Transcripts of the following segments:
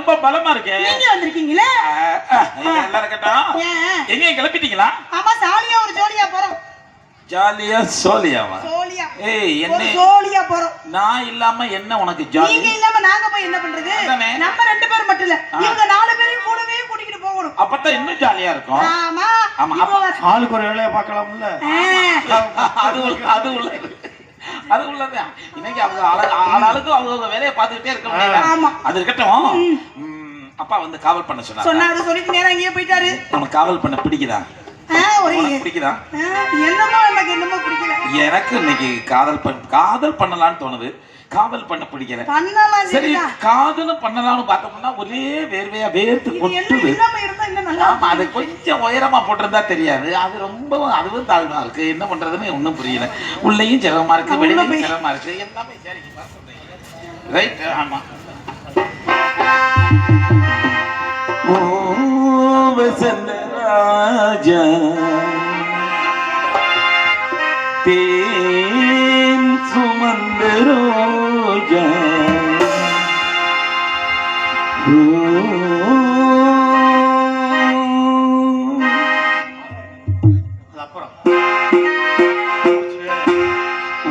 ரொம்ப பலமா இருக்கேன். நீங்க வந்திருக்கீங்களே? எல்லாரும் கேட்டோம். எங்க கிளப்பிட்டீங்களா? ஆமா, சாலியா ஒரு ஜோலியா போறோம். ஜாலியா சோலியாவா? சோலியா. ஏய் என்ன சோலியா போறோம். நான் இல்லாம என்ன உனக்கு ஜாலி? நீங்க இல்லாம நாங்க போய் என்ன பண்றது? நம்ம ரெண்டு பேர் மட்டும் இல்ல, இவங்க நாலு பேரையும் கூடவே கூட்டிட்டு போகணும். அப்பதான் இன்னும் ஜாலியா இருக்கும். ஆமா ஆமா. ஆளுக்கு ஒரு வேலையை பார்க்கலாம்ல. அது உள்ளதான். இன்னைக்கு அவங்க ஆளாளுக்கு அவங்க வேலையை பார்த்துக்கிட்டே இருக்க முடியல. அது இருக்கட்டும். அப்பா வந்து காவல் பண்ண சொன்னாரு. சொல்லிட்டு நேரா எங்கேயோ போயிட்டாரு. உனக்கு காவல் பண்ண பிடிக்குதா? பிடிக்குதா? என்னமோ பிடிக்கல. எனக்கு இன்னைக்கு காதல் பண்ணலாம்னு தோணுது. காவல் பண்ண பிடிக்கல. சரி, காதலும் பண்ணலாம்னு பார்த்தோம்னா ஒரே வேர்வையா வேர்த்து கொட்டுது. ஆமா, அது கொஞ்சம் உயரமா போட்டிருந்தா தெரியாது. அது ரொம்ப அதுவும் தாழ்வா இருக்கு. என்ன பண்றதுன்னு ஒன்னும் புரியல. உள்ளேயும் சிரமமா இருக்கு, வெளியிலையும் சிரமமா இருக்கு. எல்லாமே சரி. ரைட். ஆமா. ஓ வசந்தராஜா தேன் சுமந்த ரோஜா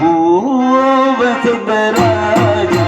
ஓ வசந்தராஜா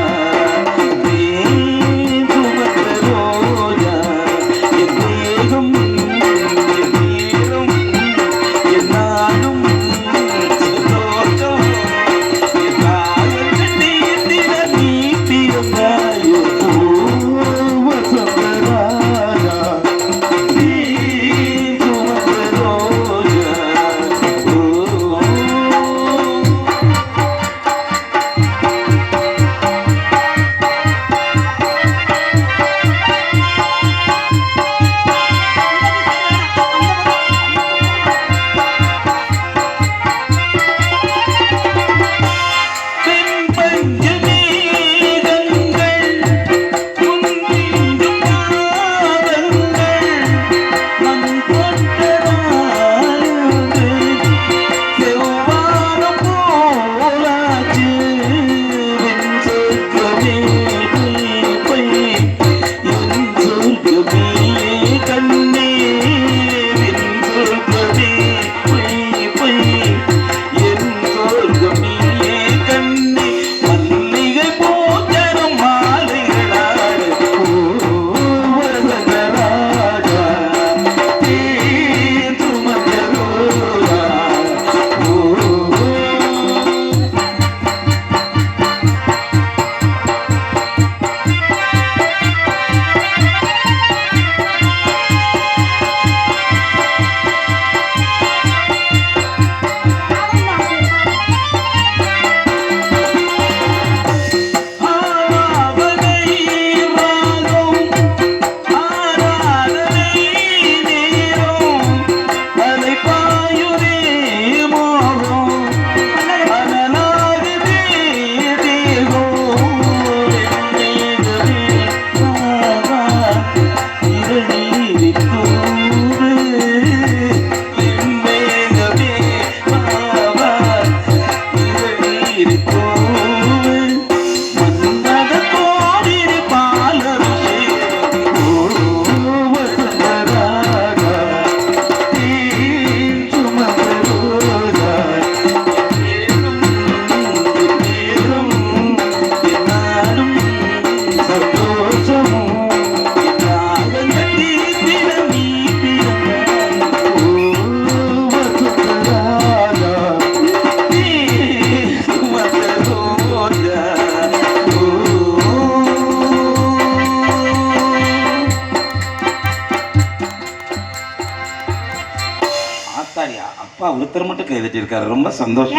ஒருத்தர் மட்டும் கைதட்டி இருக்காரு. ரொம்ப சந்தோஷம்.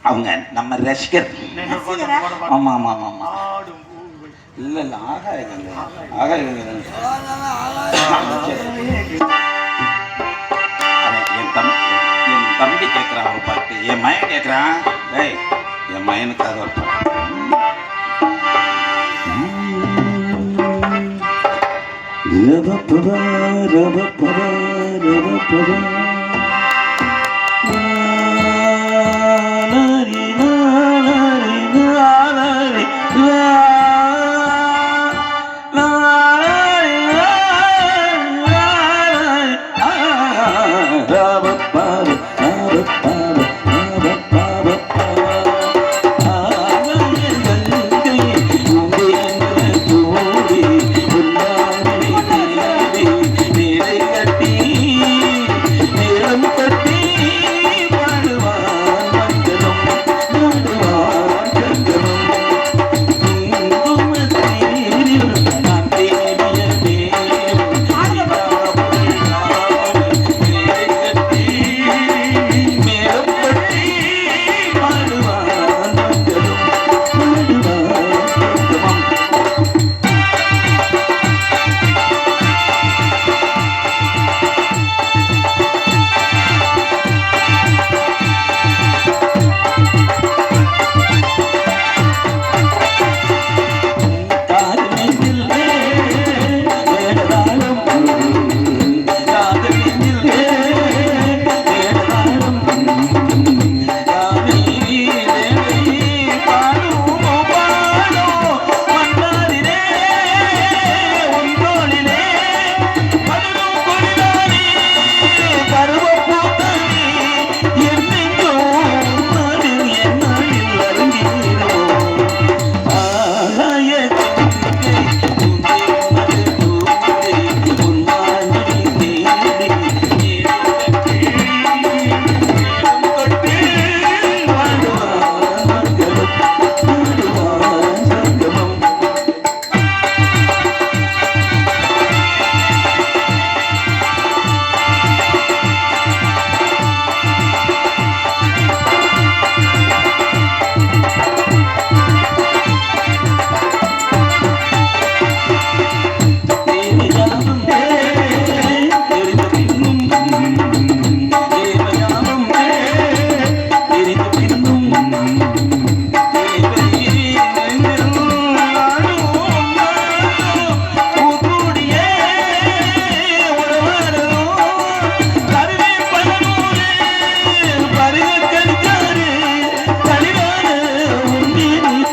அவங்க நம்ம ரசிகர். ஆமா ஆமா ஆமா. இல்ல இல்ல ஆகாயங்க என் தம்பி கேட்கிறான் ஒரு பாட்டு. என் மயன் கேட்கிறான். டேய், என் மயனுக்காக ஒரு பாட்டு. ரபபபா ரபபபா ரபபபா லாரி லாரி லாரி லா.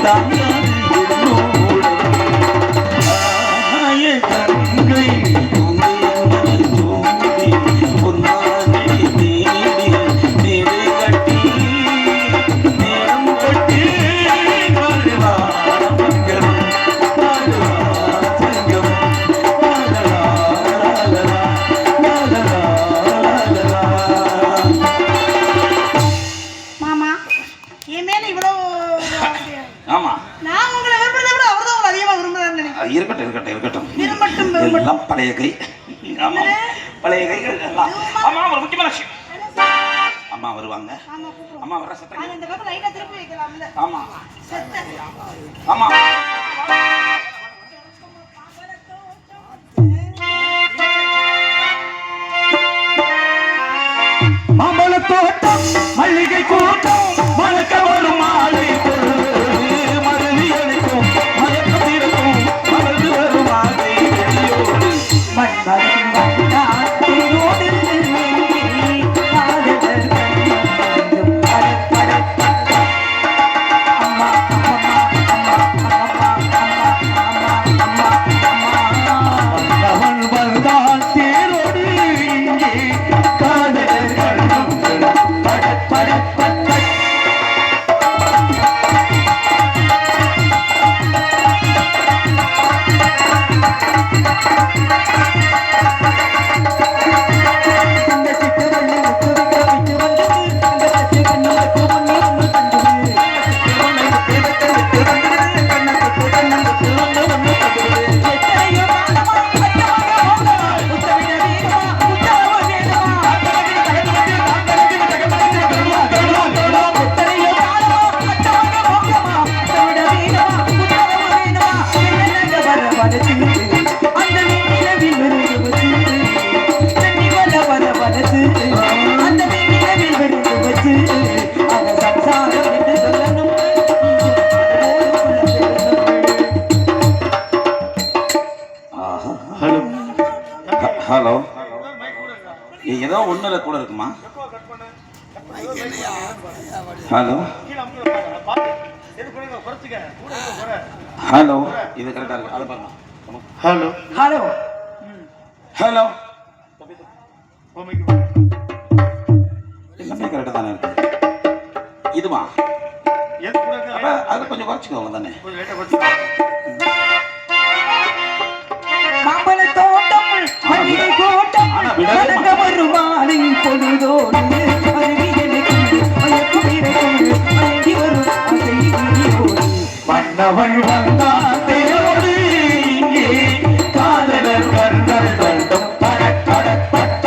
தாங்காது என்னோட ஆய கங்கை தூங்கி தூங்கி பொன்னானே தேடி நேரை கட்டி நேரம் கட்டி வருவா மங்களம் வருவா சங்கம் மாமா என் மேல இவ்வளவு ஆமா நான் உங்களை விரும்புறதை விட அவர்தான் உங்களை அதிகமா விரும்புறாருன்னு நினைக்கிறேன். இருக்கட்டும் இருக்கட்டும் இருக்கட்டும் விரும்பட்டும் எல்லாம் பழைய கை ஆமா பழைய கைகள் எல்லாம் ஆமா ஒரு முக்கியமான விஷயம் அம்மா வருவாங்க ஆமா கூப்பிடுவோம். அம்மா வர சத்தம் அந்த பக்கம் லைட்டா திருப்பி வைக்கலாம்ல. ஆமா சத்த. ஆமா மாம்பழ தோட்டம் மல்லிகை கூட்டம் மணக்க வரும் மாலை மருவி அழைக்கும் மயக்கம் இருக்கும் மறந்து வரும் மாலை வெளியோடு அவன் வந்தான் தேரோடு இங்கே காதலர் கண்ணம் பட பட பட ஹலோ ஏதோ ஒண்ணுல கூட இருக்குமா ஹலோ ஹலோ இது கரெக்டா இருக்கு அதை பாருங்க ஹலோ ஹலோ ஹலோ எல்லாமே கரெக்டா தானே இருக்கு இதுவா அப்ப அதை கொஞ்சம் குறைச்சிக்கோங்க தானே மாம்பழ தோட்டம் மல்லிகை கூட்டம் மணக்க வரும் மாலை பொழுதோடு அருவியலுக்கு மயக்கம் இருக்கும் மயங்கி வரும் ஆசை விழியோடு. மன்னவள் வந்தான் தேரோடு இங்கே காதலர் கண்கள் கண்டும் படப்படப்பட்ட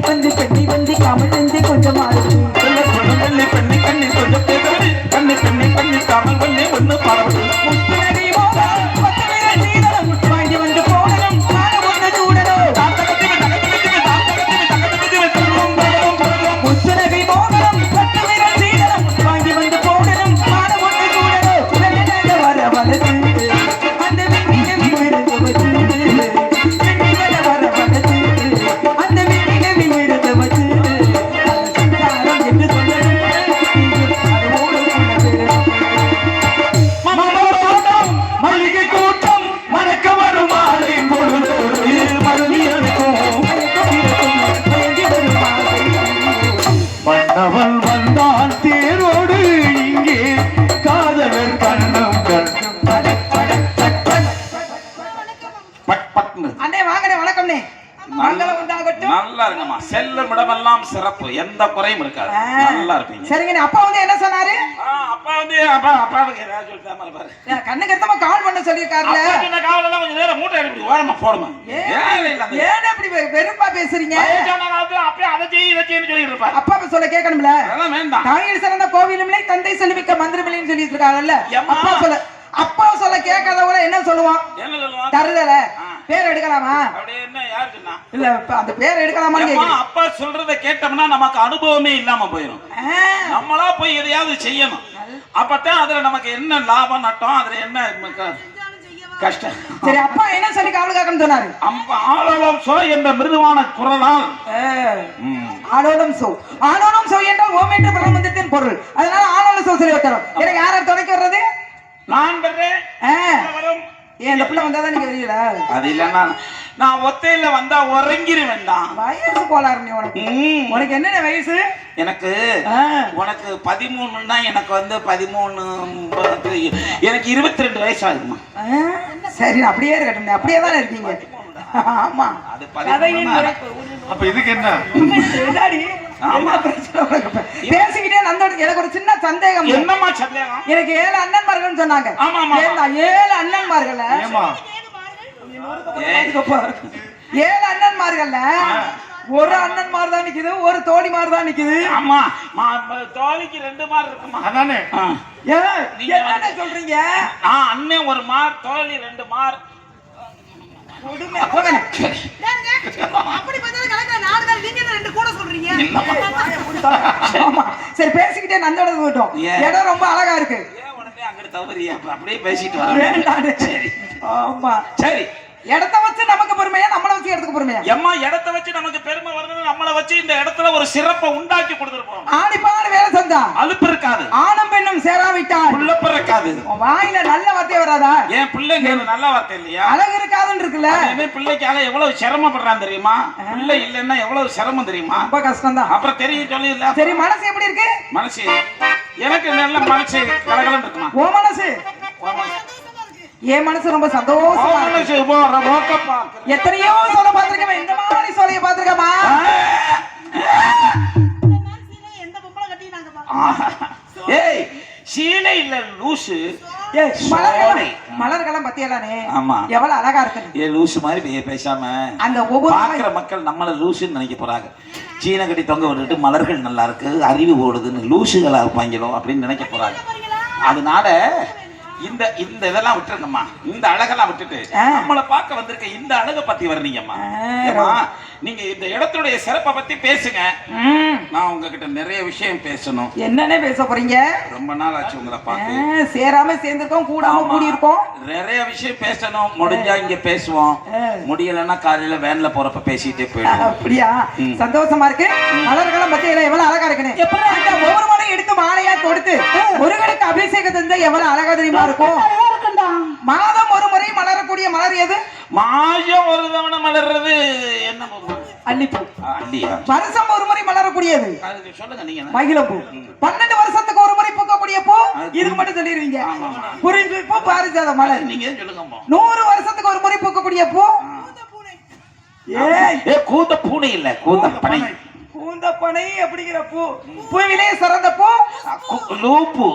வந்து பெண்ணி வந்து காமல் செஞ்சு கொஞ்சம் ஆடுது. பெண்ணை பெண்ணை கண்ணி கொஞ்சம் பேசுவது கண்ணை பெண்ணை கண்ணி காமல் ஒன்னே ஒண்ணு பாடுவது முத்துநதி மோகம் பத்து விரல் சீதனம் வாங்கி வந்து போடணும் காண ஒன்று சூடணும். முத்துநதி மோகம் பத்து விரல் சீதனம் வாங்கி வந்து போடணும் காண ஒன்று சூடணும். வெள்ளனாக வர வலது அந்த விண்ணிலவில் விழுந்து வச்சு வெண்ணில வர வலது அந்த விண்ணிலவில் விழுந்து வச்சு சம்சாரம் என்று சொல்லணும் அதோடு மல்லிகை கூட்டம் மணக்க வரும் மாலை பொழுது மருவி அழைக்கும் மன்னவன் வந்தான் தேரோடு இங்கே காதலர் கண்ணம் கண்ணும் பட் பட்னு அண்ணே வாங்கண்ணே வணக்கம்ண்ணே மங்களம் உண்டாகட்டும். நல்லா இருக்குமா செல்லும் இடமெல்லாம் சிறப்பு எந்த குறையும் இருக்காது நல்லா இருப்பீங்க சரிங்கண்ணே அப்பா வந்து என்ன சொன்னாரு அப்பா வந்து அப்பாவுக்கு ஏதாவது சொல்லிட்டாம பாரு கண்ணுக்கு எடுத்தமா கால் பண்ண சொல்லியிருக்காருல காவலெல்லாம் கொஞ்சம் நேரம் மூட்டை எடுப்பி ஓரமா போடுமா ஏன் அப்படி வெறுப்பா பேசுறீங்க அப்படியே அதை செய்ய இதை செய்யு சொல்லிட்டு இருப்பாரு அப்பா சொல்ல கேட்கணும்ல அதெல்லாம் வேண்டாம் தாயில் சிறந்த கோவிலும் இல்லை தந்தை செல்விக்க மந்திரமில்லைன்னு சொல்லிட்டு இருக்காங்கல்ல அப்பா சொல்ல கேட்காதவங்கள என்ன சொல்லுவான் என்ன சொல்லுவான் தருதல பேர் எடுக்கலாமா அப்படியே என்ன யாரு சொன்னா இல்ல அந்த பேர் எடுக்கலாமான்னு கேக்குறேன். அப்பா சொல்றத கேட்டோம்னா நமக்கு அனுபவமே இல்லாம போயிடும் நம்மளா போய் எதையாவது செய்யணும் அப்பதான் அதுல நமக்கு என்ன லாபம் நட்டம் அதுல என்ன கஷ்டம். சரி, அப்பா என்ன சொல்லி காவல் காக்கணும்னு சொன்னாரு? ஆளோளம் சோ என்ற மிருதுவான குரலால் ஆளோளம் சோ. ஆளோளம் சோ என்றால் ஓம் என்ற பிரம்மத்தின் பொருள். அதனால ஆளோளம் சோ சொல்லி வைக்கிறோம். எனக்கு யார் தொடக்கி வர்றது? நான் வர்றேன். ஏன் இந்த பிள்ளை வந்தாதான் நீங்க வரீங்களா? அது இல்லன்னா நான் ஒத்தையில வந்தா உறங்கிருவேன் தான். வயசு கோளாறு நீ உனக்கு. உனக்கு என்னென்ன வயசு? எனக்கு உனக்கு 13ன்னா எனக்கு வந்து 13 எனக்கு 22 வயசு ஆகுமா? சரி, அப்படியே இருக்கட்டும். அப்படியே தானே இருக்கீங்க. ஆமா, அது அப்ப இதுக்கு என்ன? பேசிக்கிட்டே நந்தோட எனக்கு ஒரு சின்ன சந்தேகம். என்னம்மா சந்தேகம்? எனக்கு 7 அண்ணன்மார்கள் சொன்னாங்க. 7 அண்ணன்மார்கள் 7 அண்ணன்மார்கள்ல ஒரு அண்ணன்மார் தான் நிக்குது, ஒரு தோழி மார் தான் நிக்குது. ஆமா, தோழிக்கு 2 மார் இருக்குமா? அதானே. நீங்க என்ன சொல்றீங்க? அண்ணன் ஒரு மார், தோழி 2 மார். சரி, பேசிக்கிட்டே நந்தோட விட்டோம். இடம் ரொம்ப அழகா இருக்கு. அங்கிட்டு தவறியா? அப்படியே பேசிட்டு வர. சரி, ஆமா, சரி. இடத்த வச்சு நமக்கு பெருமையா, நம்மள வச்சு இடத்துக்கு பெருமையா? எம்மா, இடத்த வச்சு நமக்கு பெருமை வரணும். நம்மள வச்சு இந்த இடத்துல ஒரு சிறப்பை உண்டாக்கி கொடுத்துருப்போம். ஆடிப்பாடு வேலை செஞ்சா அலுப்பு இருக்காது. ஆணும் பெண்ணும் சேராவிட்டால் புள்ளப்ப இருக்காது. வாயில நல்ல வார்த்தை வராதா? ஏன் பிள்ளைங்க நல்ல வார்த்தை இல்லையா? அழகு இருக்காதுன்னு இருக்குல்ல. பிள்ளைக்காக எவ்வளவு சிரமப்படுறான் தெரியுமா? பிள்ளை இல்லைன்னா எவ்வளவு சிரமம் தெரியுமா? ரொம்ப கஷ்டம் தான். அப்புறம் தெரியும் சொல்லி இல்ல. சரி, மனசு எப்படி இருக்கு? மனசு எனக்கு நல்ல மனசு கலகலன்னு இருக்குமா? ஓ மனசு? என் மனசு ரொம்ப சந்தோஷமா இருக்கு. எத்தனையோ சொல்ல பாத்திருக்கேன். இந்த மாதிரி சொல்லிய பாத்திருக்கமா? ஏய், சீலை இல்ல லூசு. மலர்களும் பத்தியலானே. ஆமா, எவ்வளவு அழகா இருக்கு. ஏ லூசு மாதிரி பேசாம அந்த ஒவ்வொரு பாக்குற மக்கள் நம்மள லூசுன்னு நினைக்க போறாங்க. சீன கட்டி தொங்க விட்டுட்டு மலர்கள் நல்லா இருக்கு, அறிவு ஓடுதுன்னு லூசுகளா இருப்பாங்களோ அப்படின்னு நினைக்க போறாங்க. அதனால இந்த இந்த இதெல்லாம் விட்டுருங்கம்மா. இந்த அழகெல்லாம் விட்டுட்டு நம்மளை பார்க்க வந்திருக்க இந்த அழகை பத்தி வர்றீங்கம்மா. நீங்க இந்த இடத்துடைய சிறப்பை பத்தி பேசுங்க. நான் உங்ககிட்ட நிறைய விஷயம் பேசணும். என்னன்னே பேச போறீங்க? ரொம்ப நாள் ஆச்சு உங்களை பார்த்து. சேராம சேர்ந்திருக்கோம், கூடாம கூடி இருக்கோம். நிறைய விஷயம் பேசணும். முடிஞ்சா இங்க பேசுவோம், முடியலன்னா காலையில வேன்ல போறப்ப பேசிட்டே போயிடும். அப்படியா? சந்தோஷமா இருக்கு. மலர்களும் பத்தி எவ்வளவு அழகா இருக்குன்னு. ஒவ்வொரு மலையும் எடுத்து மாலையா கொடுத்து முருகனுக்கு அபிஷேகம் செஞ்சா எவ்வளவு அழகா தெரியுமா இருக்கும்? மாதம் ஒரு முறை மலரக்கூடிய மலர் எது? மாதம் ஒரு தவணை மலர்றது என்ன? அல்லிப்பூ. அல்லியா? வருஷம் ஒரு முறை மலரக்கூடியது சொல்லுங்க நீங்க. மகிழப்பூ. 12 வருஷத்துக்கு ஒரு முறை பூக்கக்கூடிய பூ இதுக்கு மட்டும் சொல்லிடுவீங்க. குறிஞ்சி பூ, பாரிஜாத மலர். நீங்க சொல்லுங்க. 100 வருஷத்துக்கு ஒரு முறை பூக்கக்கூடிய பூ கூந்த பூனை இல்ல, கூந்த பனை. கூந்தப்பனை அப்படிங்கிற பூ. பூவிலே சிறந்த பூ லூப்பு.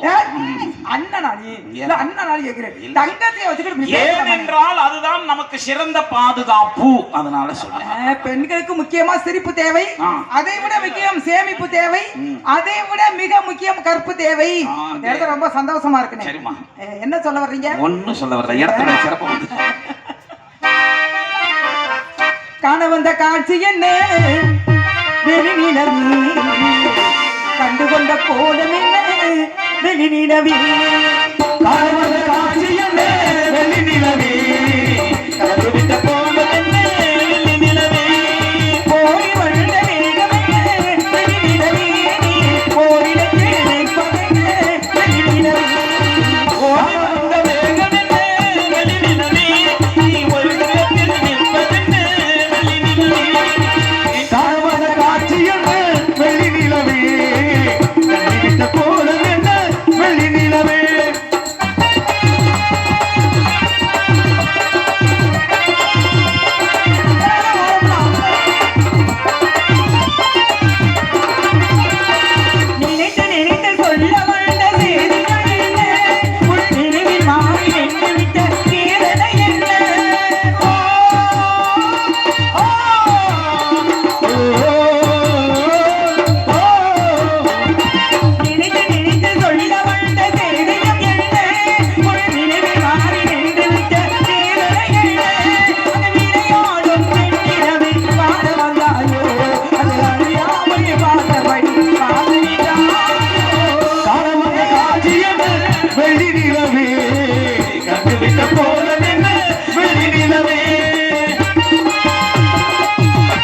அண்ணனாளி இல்ல, அண்ணனாளி கேக்குறேன். தங்கத்தைய வச்சுக்கிட்டு ஏனென்றால் அதுதான் நமக்கு சிறந்த பாதுகாப்பு. அதனால சொல்றேன். பெண்களுக்கு முக்கியமா சிரிப்பு தேவை, அதை விட முக்கியம் சேமிப்பு தேவை, அதை விட மிக முக்கியம் கற்பு தேவை. நேரத்துல ரொம்ப சந்தோஷமா இருக்கு. சரிமா, என்ன சொல்ல வர்றீங்க? ஒன்னும் சொல்ல வர்ற. இடத்துல சிறப்பு வந்து காண வந்த காட்சி என்ன? வெளிநிலவி கண்டுகொண்ட கோலம் என்ன? வெளிநிலவி